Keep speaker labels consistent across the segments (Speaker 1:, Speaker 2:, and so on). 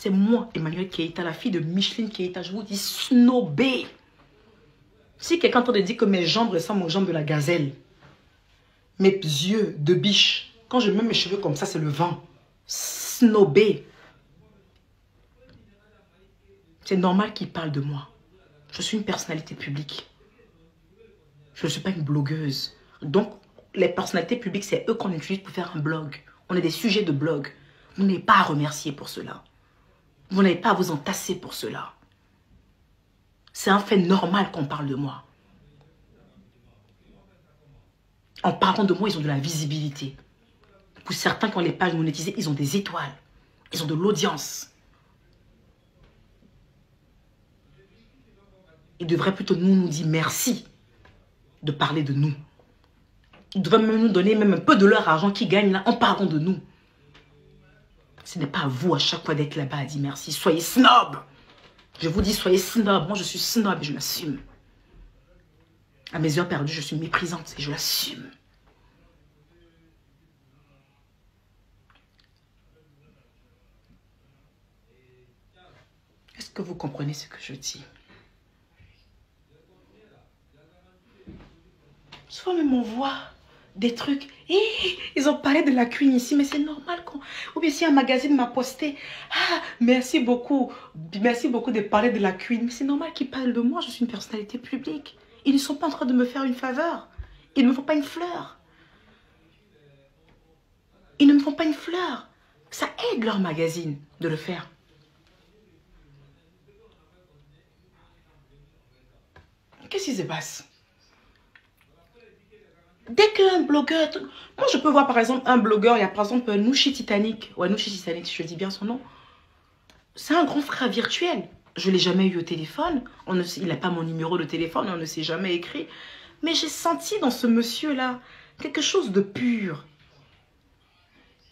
Speaker 1: C'est moi, Emmanuel Keita, la fille de Micheline Keita. Je vous dis snobé. Si quelqu'un entend dire que mes jambes ressemblent aux jambes de la gazelle, mes yeux de biche, quand je mets mes cheveux comme ça, c'est le vent. Snobé. C'est normal qu'il parle de moi. Je suis une personnalité publique. Je ne suis pas une blogueuse. Donc, les personnalités publiques, c'est eux qu'on utilise pour faire un blog. On est des sujets de blog. Vous n'avez pas à remercier pour cela. Vous n'avez pas à vous entasser pour cela. C'est un fait normal qu'on parle de moi. En parlant de moi, ils ont de la visibilité. Pour certains qui ont les pages monétisées, ils ont des étoiles. Ils ont de l'audience. Ils devraient plutôt nous dire merci de parler de nous. Ils devraient même nous donner même un peu de leur argent qu'ils gagnent là en parlant de nous. Ce n'est pas à vous à chaque fois d'être là-bas à dire merci. Soyez snob. Je vous dis, soyez snob. Moi, je suis snob et je l'assume. À mes heures perdues, je suis méprisante et je l'assume. Est-ce que vous comprenez ce que je dis? Souvent même on voit des trucs. Ils ont parlé de la Queen ici, mais c'est normal. Ou bien si un magazine m'a posté, ah, merci beaucoup de parler de la Queen. Mais c'est normal qu'ils parlent de moi, je suis une personnalité publique. Ils ne sont pas en train de me faire une faveur. Ils ne me font pas une fleur. Ils ne me font pas une fleur. Ça aide leur magazine de le faire. Qu'est-ce qui se passe? Dès qu'un blogueur... Moi, je peux voir par exemple un blogueur, il y a par exemple Nouchi Titanic. Ouais, Nouchi Titanic, si je dis bien son nom. C'est un grand frère virtuel. Je ne l'ai jamais eu au téléphone. Il n'a pas mon numéro de téléphone, on ne s'est jamais écrit. Mais j'ai senti dans ce monsieur-là quelque chose de pur.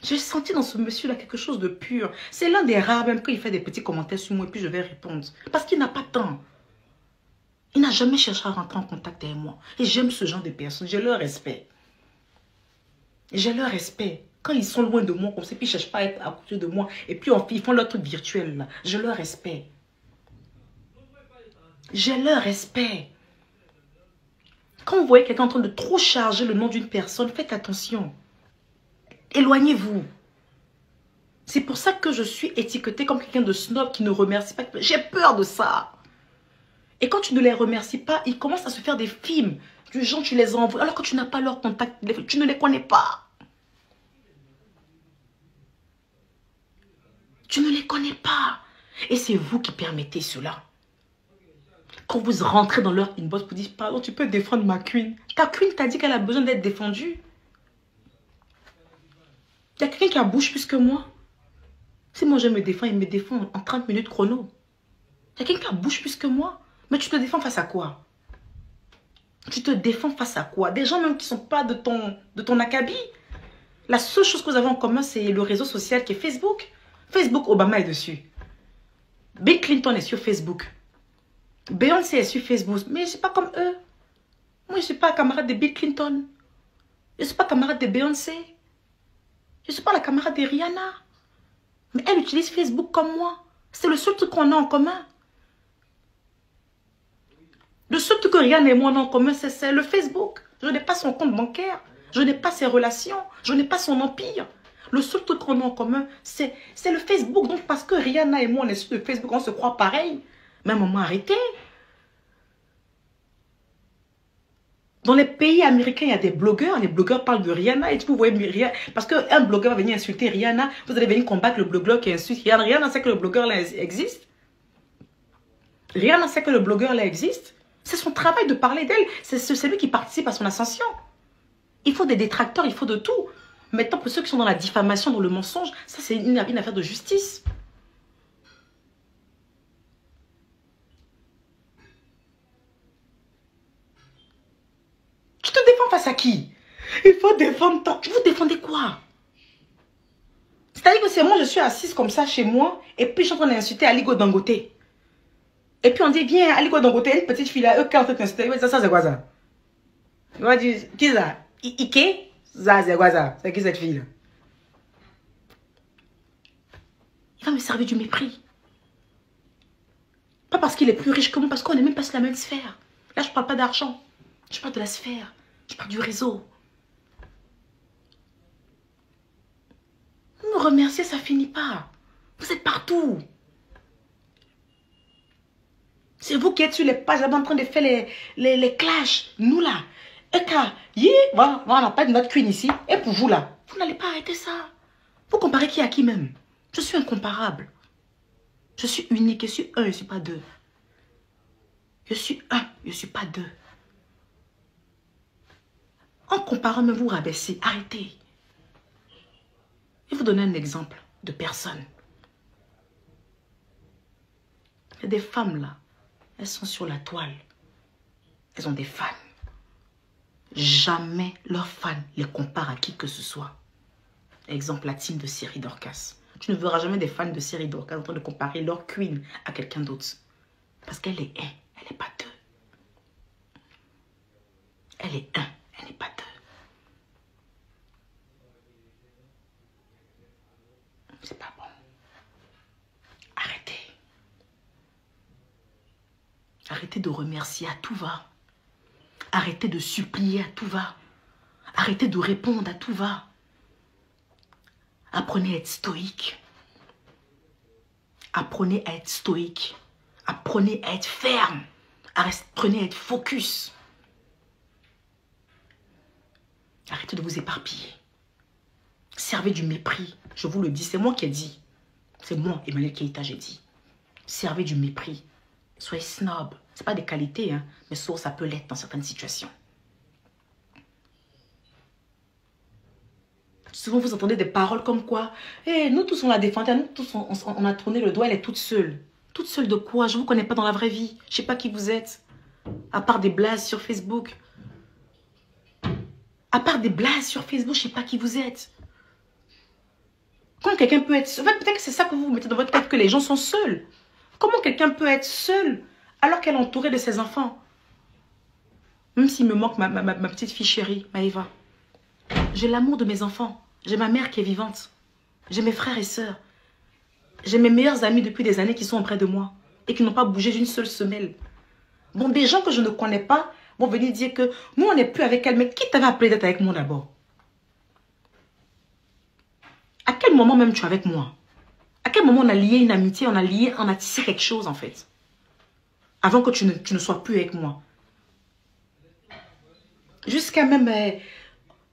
Speaker 1: J'ai senti dans ce monsieur-là quelque chose de pur. C'est l'un des rares, même quand il fait des petits commentaires sur moi, et puis je vais répondre. Parce qu'il n'a pas de temps. Il n'a jamais cherché à rentrer en contact avec moi. Et j'aime ce genre de personnes. J'ai leur respect. J'ai leur respect. Quand ils sont loin de moi, comme ça, puis ils ne cherchent pas à être à côté de moi. Et puis ils font leur truc virtuel. Là. J'ai leur respect. J'ai leur respect. Quand vous voyez quelqu'un en train de trop charger le nom d'une personne, faites attention. Éloignez-vous. C'est pour ça que je suis étiquetée comme quelqu'un de snob qui ne remercie pas. J'ai peur de ça. Et quand tu ne les remercies pas, ils commencent à se faire des films. Du genre, tu les envoies. Alors que tu n'as pas leur contact, tu ne les connais pas. Tu ne les connais pas. Et c'est vous qui permettez cela. Quand vous rentrez dans leur inbox, vous dites, pardon, tu peux défendre ma queen. Ta queen t'a dit qu'elle a besoin d'être défendue. Il y a quelqu'un qui a bouche plus que moi. Si moi je me défends, il me défend en 30 minutes chrono. Il y a quelqu'un qui a bouche plus que moi. Mais tu te défends face à quoi? Tu te défends face à quoi? Des gens même qui ne sont pas de ton acabit. La seule chose que vous avez en commun, c'est le réseau social qui est Facebook. Facebook, Obama est dessus. Bill Clinton est sur Facebook. Beyoncé est sur Facebook. Mais je ne suis pas comme eux. Moi, je ne suis pas camarade de Bill Clinton. Je ne suis pas camarade de Beyoncé. Je ne suis pas la camarade de Rihanna. Mais elle utilise Facebook comme moi. C'est le seul truc qu'on a en commun. Le seul truc que Rihanna et moi on a en commun, c'est le Facebook. Je n'ai pas son compte bancaire. Je n'ai pas ses relations. Je n'ai pas son empire. Le seul truc qu'on a en commun, c'est le Facebook. Donc, parce que Rihanna et moi, on est sur le Facebook, on se croit pareil. Mais à un moment, arrêtez. Dans les pays américains, il y a des blogueurs. Les blogueurs parlent de Rihanna. Et vous voyez Rihanna. Parce qu'un blogueur va venir insulter Rihanna. Vous allez venir combattre le blogueur qui insulte Rihanna. Rihanna sait que le blogueur là existe. Rihanna sait que le blogueur là existe. C'est son travail de parler d'elle. C'est lui qui participe à son ascension. Il faut des détracteurs, il faut de tout. Maintenant, pour ceux qui sont dans la diffamation, dans le mensonge, ça c'est une affaire de justice. Tu te défends face à qui? Il faut défendre toi. Vous défendez quoi? C'est-à-dire que c'est moi, je suis assise comme ça chez moi, et puis je suis en train d'insulter Aliko Dangote. Et puis on dit, viens, Aliko Dangote, une petite fille là, eux qui sont en train d'insulter. Ça c'est quoi ça? Il va dire, qui est ça? Ike? Ça c'est quoi ça? C'est qui cette fille là? Il va me servir du mépris. Pas parce qu'il est plus riche que moi, parce qu'on n'est même pas sur la même sphère. Là, je ne parle pas d'argent. Je parle de la sphère. Je parle du réseau. Vous me remerciez, ça finit pas. Vous êtes partout. C'est vous qui êtes sur les pages là-bas en train de faire les clashs. Nous là. Voilà, on n'a pas de notre queen ici. Et pour vous là, vous n'allez pas arrêter ça. Vous comparez qui à qui même. Je suis incomparable. Je suis unique. Je suis un, je ne suis pas deux. Je suis un, je ne suis pas deux. En comparant, mais vous rabaissez. Arrêtez. Je vais vous donner un exemple de personne. Il y a des femmes là. Elles sont sur la toile. Elles ont des fans. Jamais leurs fans les comparent à qui que ce soit. Exemple, la team de Siri Dorcas. Tu ne verras jamais des fans de Siri Dorcas en train de comparer leur queen à quelqu'un d'autre. Parce qu'elle est un, elle n'est pas deux. Elle est un, elle n'est pas deux. C'est pas bon. Arrêtez. Arrêtez de remercier à tout va. Arrêtez de supplier à tout va. Arrêtez de répondre à tout va. Apprenez à être stoïque. Apprenez à être stoïque. Apprenez à être ferme. Apprenez à être focus. Arrêtez de vous éparpiller. Servez du mépris. Je vous le dis, c'est moi qui ai dit. C'est moi, Emmanuel Keita, j'ai dit. Servez du mépris. Soyez snob. Ce n'est pas des qualités, hein, mais ça peut l'être dans certaines situations. Souvent, vous entendez des paroles comme quoi nous tous, on la défendait, nous tous, on a tourné le doigt, elle est toute seule. Toute seule de quoi? Je ne vous connais pas dans la vraie vie. Je ne sais pas qui vous êtes. À part des blazes sur Facebook. À part des blazes sur Facebook, je ne sais pas qui vous êtes. Comment quelqu'un peut être seul? Peut-être que c'est ça que vous mettez dans votre tête, que les gens sont seuls. Comment quelqu'un peut être seul alors qu'elle est entourée de ses enfants? Même s'il me manque ma petite fille chérie, Maëva. J'ai l'amour de mes enfants. J'ai ma mère qui est vivante. J'ai mes frères et sœurs. J'ai mes meilleurs amis depuis des années qui sont auprès de moi et qui n'ont pas bougé d'une seule semelle. Bon, des gens que je ne connais pas vont venir dire que nous, on n'est plus avec elle. Mais qui t'avait appelé d'être avec moi d'abord? À quel moment même tu es avec moi? À quel moment on a lié une amitié, on a tissé quelque chose en fait? Avant que tu ne sois plus avec moi. Jusqu'à même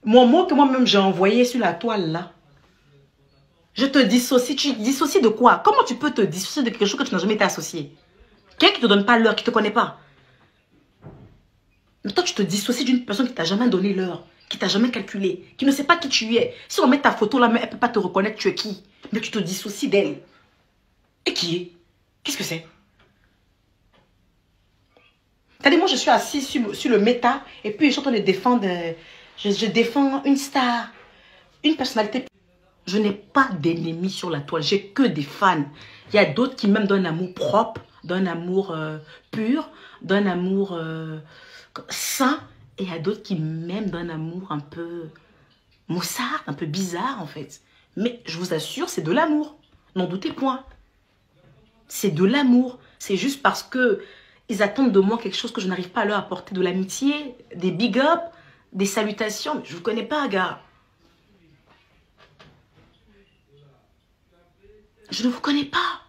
Speaker 1: mon mot que moi-même j'ai envoyé sur la toile là. Je te dissocie. Tu dissocies de quoi? Comment tu peux te dissocier de quelque chose que tu n'as jamais été associé? Quelqu'un qui ne te donne pas l'heure, qui ne te connaît pas. Mais toi, tu te dissocies d'une personne qui ne t'a jamais donné l'heure, qui ne t'a jamais calculé, qui ne sait pas qui tu es. Si on met ta photo là, mais elle ne peut pas te reconnaître, tu es qui? Mais tu te dissocies d'elle. Et qui est? Qu'est-ce que c'est? C'est-à-dire, moi, je suis assise sur le méta et puis je suis en train de défendre. Je défends une star, une personnalité. Je n'ai pas d'ennemis sur la toile, j'ai que des fans. Il y a d'autres qui m'aiment d'un amour propre, d'un amour pur, d'un amour sain. Et il y a d'autres qui m'aiment d'un amour un peu maussade, un peu bizarre en fait. Mais je vous assure, c'est de l'amour. N'en doutez point. C'est de l'amour. C'est juste parce que ils attendent de moi quelque chose que je n'arrive pas à leur apporter, de l'amitié, des big up, des salutations. Je ne vous connais pas, gars. Je ne vous connais pas.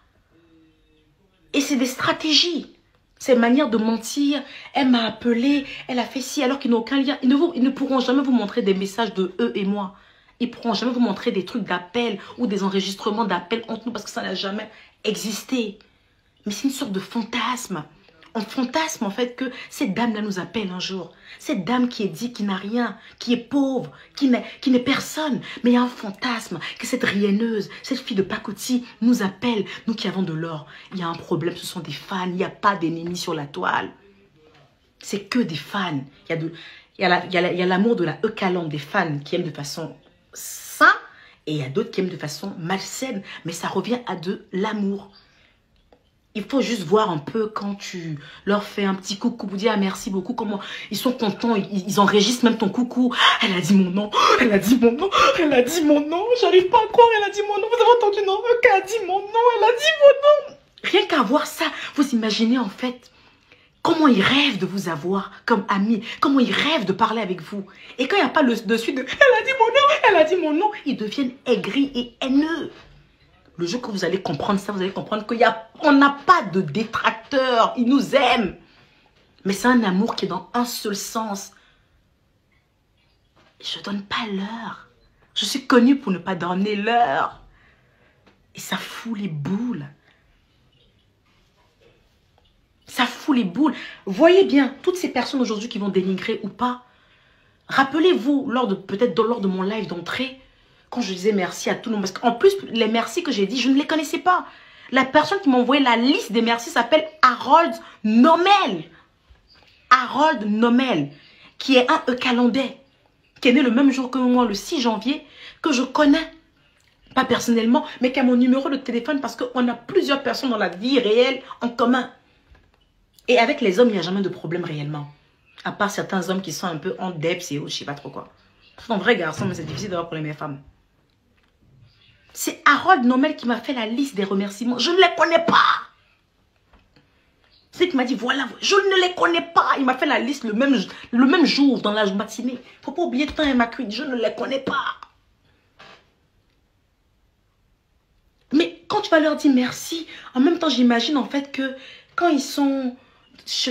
Speaker 1: Et c'est des stratégies. C'est une manière de mentir. Elle m'a appelé, elle a fait ci alors qu'ils n'ont aucun lien. Ils ne pourront jamais vous montrer des messages de eux et moi. Ils ne pourront jamais vous montrer des trucs d'appel ou des enregistrements d'appel entre nous parce que ça n'a jamais existé. Mais c'est une sorte de fantasme. On fantasme en fait que cette dame-là nous appelle un jour. Cette dame qui est dit, qui n'a rien, qui est pauvre, qui n'est personne. Mais il y a un fantasme que cette rienneuse, cette fille de pacotille nous appelle, nous qui avons de l'or. Il y a un problème, ce sont des fans. Il n'y a pas d'ennemis sur la toile. C'est que des fans. Il y a l'amour de la eucalante des fans qui aiment de façon saine et il y a d'autres qui aiment de façon malsaine. Mais ça revient à de l'amour. Il faut juste voir un peu quand tu leur fais un petit coucou pour dire ah, merci beaucoup, comment ils sont contents, ils enregistrent même ton coucou. Elle a dit mon nom, elle a dit mon nom, elle a dit mon nom, j'arrive pas à croire, elle a dit mon nom, vous avez entendu non, elle a dit mon nom, elle a dit mon nom. Rien qu'à voir ça, vous imaginez en fait comment ils rêvent de vous avoir comme amis, comment ils rêvent de parler avec vous. Et quand il n'y a pas le de suite de elle a dit mon nom, elle a dit mon nom, ils deviennent aigris et haineux. Le jour que vous allez comprendre ça, vous allez comprendre qu'on n'a pas de détracteurs. Ils nous aiment. Mais c'est un amour qui est dans un seul sens. Je ne donne pas l'heure. Je suis connue pour ne pas donner l'heure. Et ça fout les boules. Ça fout les boules. Voyez bien, toutes ces personnes aujourd'hui qui vont dénigrer ou pas. Rappelez-vous, peut-être lors de mon live d'entrée, quand je disais merci à tout le monde, parce qu'en plus, les merci que j'ai dit, je ne les connaissais pas. La personne qui m'a envoyé la liste des merci s'appelle Harold Nomel. Harold Nomel, qui est un Eucalandais, qui est né le même jour que moi, le 6 janvier, que je connais, pas personnellement, mais qui a mon numéro de téléphone parce qu'on a plusieurs personnes dans la vie réelle en commun. Et avec les hommes, il n'y a jamais de problème réellement. À part certains hommes qui sont un peu en depth et je sais pas trop quoi. C'est un vrai garçon, mais c'est difficile d'avoir pour les femmes. C'est Harold Nomel qui m'a fait la liste des remerciements. Je ne les connais pas. C'est qui m'a dit, voilà, je ne les connais pas. Il m'a fait la liste le même jour, dans la matinée. Il ne faut pas oublier temps et ma cuite. Je ne les connais pas. Mais quand tu vas leur dire merci, en même temps, j'imagine en fait que quand ils sont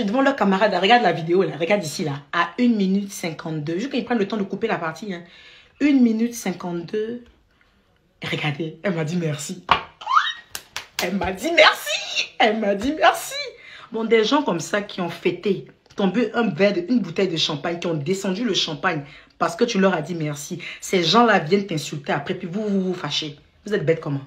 Speaker 1: devant leurs camarades, regarde la vidéo, là, regarde ici, là, à 1 minute 52. Juste qu'ils prennent le temps de couper la partie. Hein. 1 minute 52. Regardez, elle m'a dit merci. Elle m'a dit merci. Elle m'a dit merci. Bon, des gens comme ça qui ont fêté, qui ont bu une bouteille de champagne, qui ont descendu le champagne parce que tu leur as dit merci. Ces gens-là viennent t'insulter après, puis vous fâchez. Vous êtes bête comment?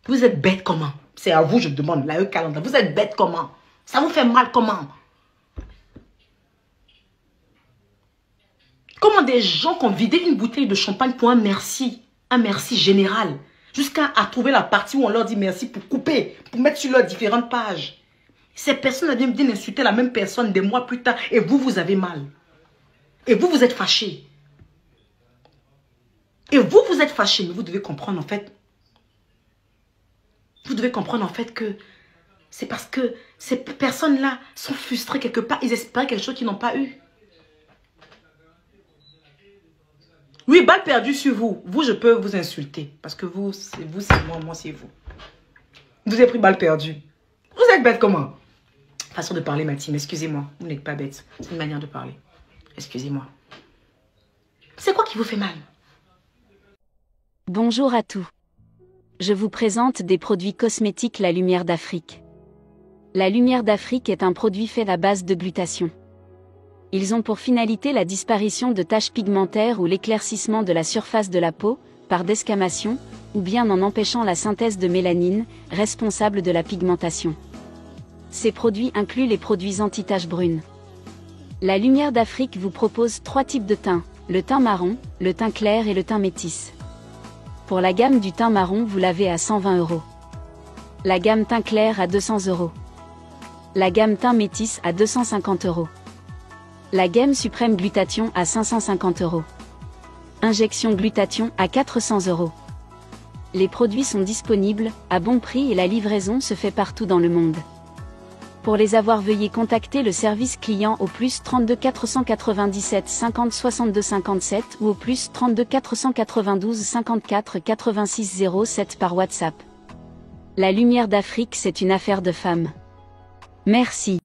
Speaker 1: Vous êtes bête comment? C'est à vous, je demande, la Eucalandais. Vous êtes bête comment? Ça vous fait mal comment? Comment des gens qui ont vidé une bouteille de champagne pour un merci général, jusqu'à trouver la partie où on leur dit merci pour couper, pour mettre sur leurs différentes pages. Ces personnes viennent insulter la même personne des mois plus tard et vous avez mal. Et vous êtes fâché. Et vous êtes fâché, mais vous devez comprendre en fait. Vous devez comprendre en fait que c'est parce que ces personnes-là sont frustrées quelque part. Ils espèrent quelque chose qu'ils n'ont pas eu. Oui, balle perdue sur vous. Vous, je peux vous insulter. Parce que vous, c'est moi, c'est vous. Vous avez pris balle perdue. Vous êtes bête comment? Façon de parler, ma team. Excusez-moi. Vous n'êtes pas bête. C'est une manière de parler. Excusez-moi. C'est quoi qui vous fait mal?
Speaker 2: Bonjour à tous. Je vous présente des produits cosmétiques La Lumière d'Afrique. La Lumière d'Afrique est un produit fait à base de glutathion. Ils ont pour finalité la disparition de taches pigmentaires ou l'éclaircissement de la surface de la peau, par desquamation, ou bien en empêchant la synthèse de mélanine, responsable de la pigmentation. Ces produits incluent les produits anti-taches brunes. La Lumière d'Afrique vous propose 3 types de teint, le teint marron, le teint clair et le teint métis. Pour la gamme du teint marron, vous l'avez à 120 €. La gamme teint clair à 200 €. La gamme teint métis à 250 €. La gamme suprême glutathion à 550 €. Injection glutathion à 400 €. Les produits sont disponibles, à bon prix et la livraison se fait partout dans le monde. Pour les avoir, veuillez contacter le service client au +32 497 50 62 57 ou au +32 492 54 86 07 par WhatsApp. La Lumière d'Afrique, c'est une affaire de femmes. Merci.